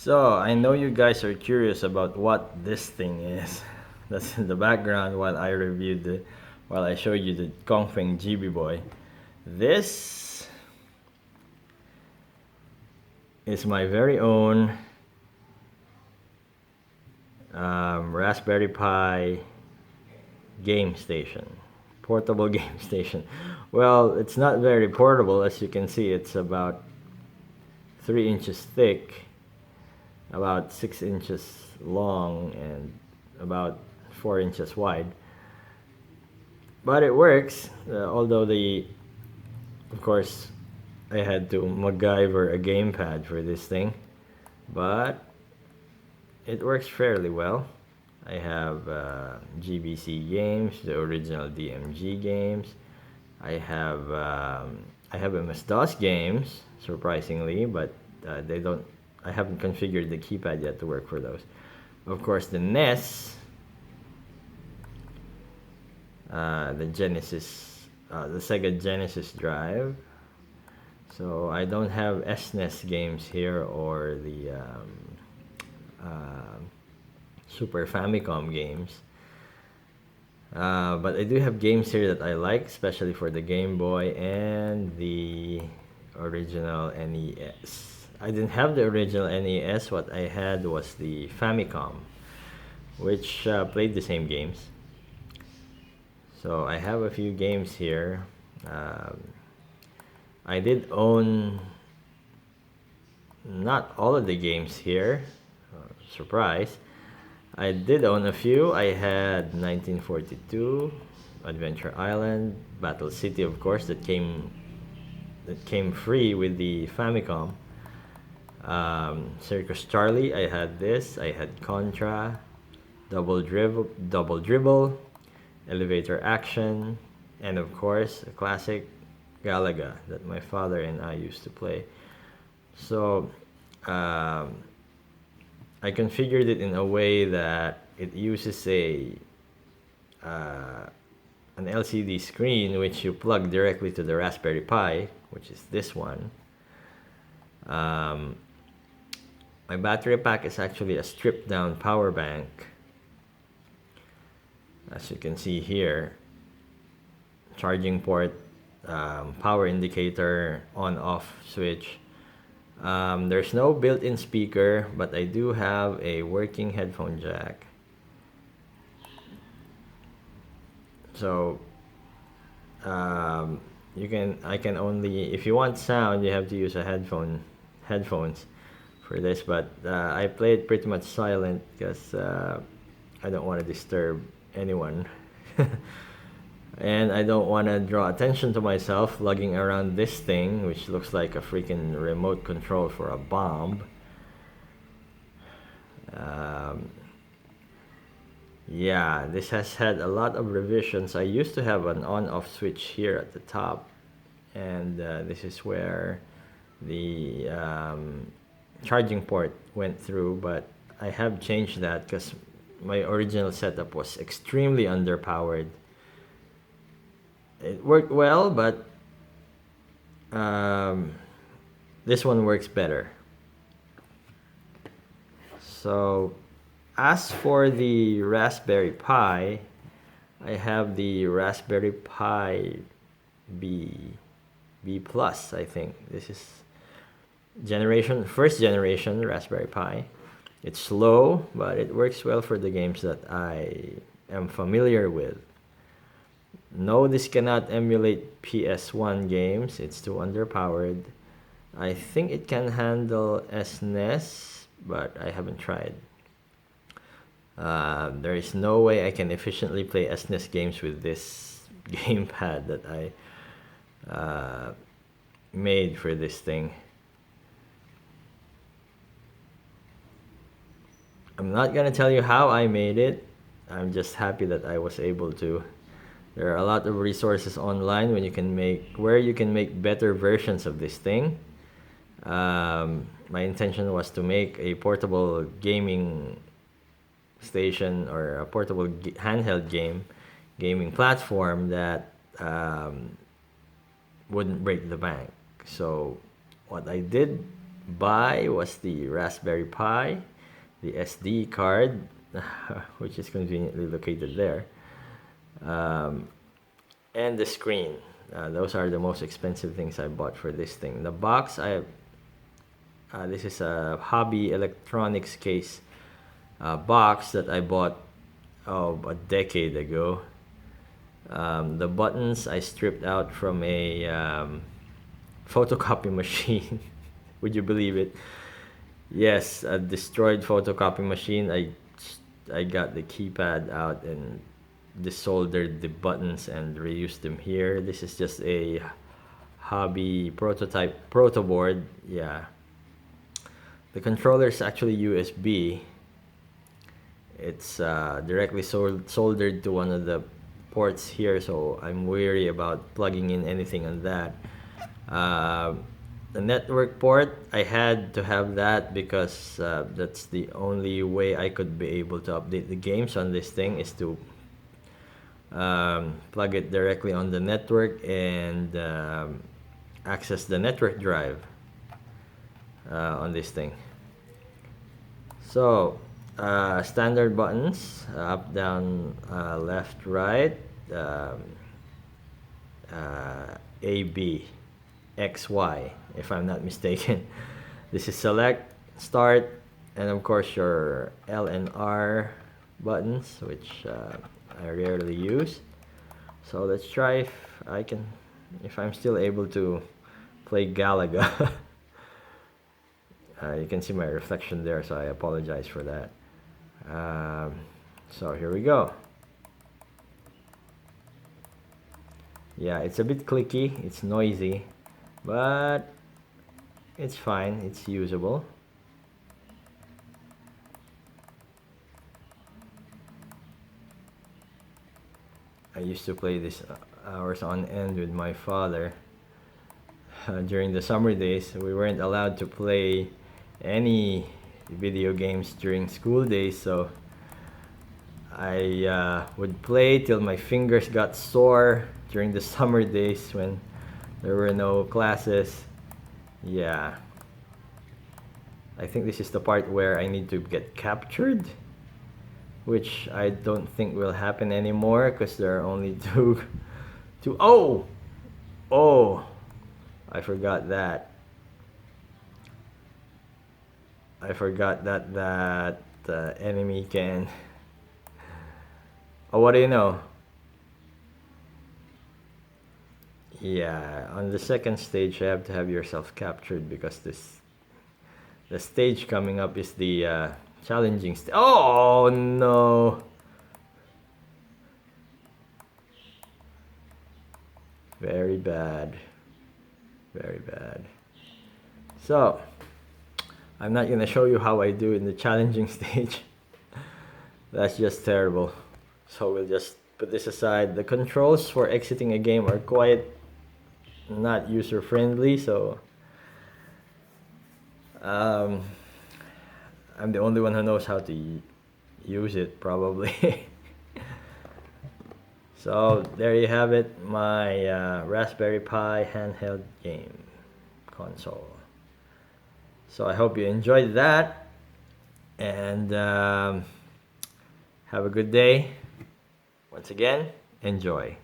So, I know you guys are curious about what this thing is. That's in the background while I showed you the Kongfeng GB Boy. This is my very own Raspberry Pi game station, portable game station. Well, it's not very portable. As you can see, it's about 3 inches thick, about 6 inches long, and about 4 inches wide. But it works, although of course, I had to MacGyver a gamepad for this thing, but it works fairly well. I have GBC games, the original DMG games. I have MS-DOS games, surprisingly, but they don't. I haven't configured the keypad yet to work for those. Of course, the NES, the Sega Genesis drive. So I don't have SNES games here or the Super Famicom games. But I do have games here that I like, especially for the Game Boy and the original NES. I didn't have the original NES. What I had was the Famicom, which played the same games. So I have a few games here. I did own not all of the games here. Surprise. I did own a few. I had 1942, Adventure Island, Battle City, of course, that came free with the Famicom. Circus Charlie, I had this. I had Contra, Double Dribble, Elevator Action, and of course, a classic Galaga that my father and I used to play. So, I configured it in a way that it uses an LCD screen which you plug directly to the Raspberry Pi, which is this one. My battery pack is actually a stripped down power bank, as you can see here. Charging port, power indicator, on off switch. There's no built-in speaker, but I do have a working headphone jack. So I can only, if you want sound, you have to use a headphones for this, but I play it pretty much silent because I don't want to disturb anyone. And I don't want to draw attention to myself lugging around this thing, which looks like a freaking remote control for a bomb. Yeah, this has had a lot of revisions. I used to have an on-off switch here at the top, and this is where the charging port went through, but I have changed that because my original setup was extremely underpowered. It worked well, but this one works better. So, as for the Raspberry Pi, I have the Raspberry Pi B Plus, I think. This is first generation Raspberry Pi. It's slow, but it works well for the games that I am familiar with. No, this cannot emulate PS1 games. It's too underpowered. I think it can handle SNES, but I haven't tried. There is no way I can efficiently play SNES games with this gamepad that I made for this thing. I'm not gonna tell you how I made it. I'm just happy that I was able to. There are a lot of resources online where you can make better versions of this thing. My intention was to make a portable gaming station or a portable handheld gaming platform that wouldn't break the bank. So what I did buy was the Raspberry Pi, the SD card, which is conveniently located there, and the screen. Those are the most expensive things I bought for this thing. The box, this is a hobby electronics case box that I bought a decade ago. The buttons I stripped out from a photocopy machine. Would you believe it? Yes, a destroyed photocopy machine. I got the keypad out and desoldered the buttons and reused them here. This is just a hobby prototype proto board. Yeah. The controller is actually USB. It's directly soldered to one of the ports here, so I'm wary about plugging in anything on that. The network port, I had to have that because that's the only way I could be able to update the games on this thing, is to plug it directly on the network and access the network drive on this thing. So standard buttons, up, down, left, right, A, B, X, Y, if I'm not mistaken. This is select, start, and of course your L and R buttons, which I rarely use. So let's try if I'm still able to play Galaga. You can see my reflection there, so I apologize for that. So here we go. Yeah, it's a bit clicky, it's noisy, but it's fine, it's usable. I used to play this hours on end with my father. During the summer days, we weren't allowed to play any video games during school days, so I would play till my fingers got sore during the summer days when there were no classes. Yeah. I think this is the part where I need to get captured, which I don't think will happen anymore because there are only two. Oh! Oh! I forgot that. I forgot that the enemy can... Oh, what do you know? Yeah, on the second stage you have to have yourself captured because the stage coming up is the challenging stage. Oh no! Very bad. Very bad. So, I'm not gonna show you how I do in the challenging stage. That's just terrible. So we'll just put this aside. The controls for exiting a game are quite not user-friendly, so I'm the only one who knows how to use it, probably. So there you have it, my Raspberry Pi handheld game console. So I hope you enjoyed that, and have a good day. Once again, enjoy.